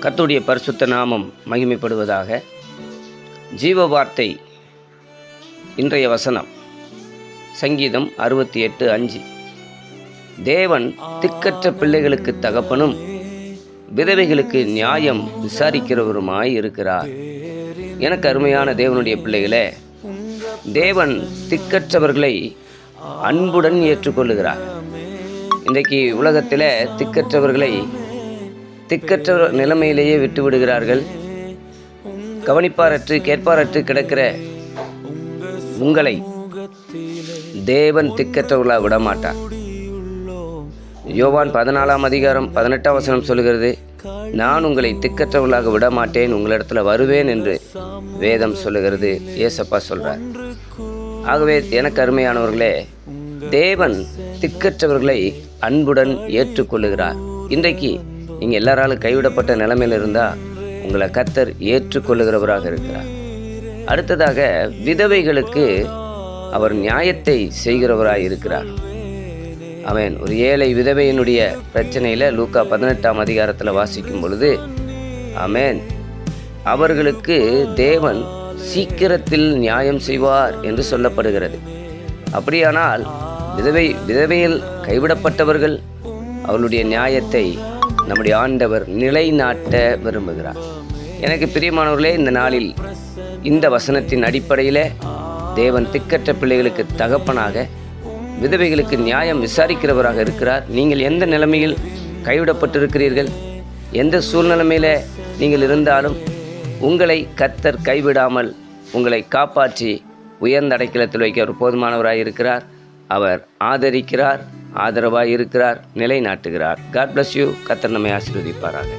கர்த்தருடைய பரிசுத்த நாமம் மகிமைப்படுவதாக. ஜீவ வார்த்தை இன்றைய வசனம் சங்கீதம் 68:5. தேவன் திக்கற்ற பிள்ளைகளுக்கு தகப்பனும் விதவைகளுக்கு நியாயம் விசாரிக்கிறவருமாய் இருக்கிறார். எனக்கு அருமையான தேவனுடைய பிள்ளைகளே, தேவன் திக்கற்றவர்களை அன்புடன் ஏற்றுக்கொள்ளுகிறார். இன்றைக்கு உலகத்தில் திக்கற்றவர்களை திக்கற்ற நிலைமையிலேயே விட்டு விடுகிறார்கள். கவனிப்பாரற்று கேட்பாரற்று கிடக்கிற உங்களை தேவன் திக்கற்றவர்களாக விடமாட்டார். யோவான் 14:18 சொல்கிறது, நான் உங்களை திக்கற்றவர்களாக விடமாட்டேன், உங்களிடத்தில் வருவேன் என்று வேதம் சொல்லுகிறது. ஏசப்பா சொல்றார். ஆகவே எனக்கு அருமையானவர்களே, தேவன் திக்கற்றவர்களை அன்புடன் ஏற்றுக்கொள்ளுகிறார். இன்றைக்கு நீங்கள் எல்லாராலும் கைவிடப்பட்ட நிலைமையில் இருந்தால் உங்களை கர்த்தர் ஏற்றுக்கொள்ளுகிறவராக இருக்கிறார். அடுத்ததாக விதவைகளுக்கு அவர் நியாயத்தை செய்கிறவராய் இருக்கிறார். அவன் ஒரு ஏழை விதவையினுடைய பிரச்சனையில் லூக்கா 18 வாசிக்கும் பொழுது ஆமென், அவர்களுக்கு தேவன் சீக்கிரத்தில் நியாயம் செய்வார் என்று சொல்லப்படுகிறது. அப்படியானால் விதவையில் கைவிடப்பட்டவர்கள் அவர்களுடைய நியாயத்தை நம்முடைய ஆண்டவர் நிலைநாட்ட விரும்புகிறார். எனக்கு பிரியமானவர்களே, இந்த நாளில் இந்த வசனத்தின் அடிப்படையில் தேவன் திக்கற்ற பிள்ளைகளுக்கு தகப்பனாக விதவைகளுக்கு நியாயம் விசாரிக்கிறவராக இருக்கிறார். நீங்கள் எந்த நிலைமையில் கைவிடப்பட்டிருக்கிறீர்கள், எந்த சூழ்நிலைமையில் நீங்கள் இருந்தாலும் உங்களை கர்த்தர் கைவிடாமல் உங்களை காப்பாற்றி உயர்ந்த அடைக்கலத்தில் வைக்க அவர் போதுமானவராக இருக்கிறார். அவர் ஆதரிக்கிறார், ஆதரவாக இருக்கிறார், நிலைநாட்டுகிறார். God bless you. கர்த்தர் நம்மை ஆசீர்வதிப்பாராக.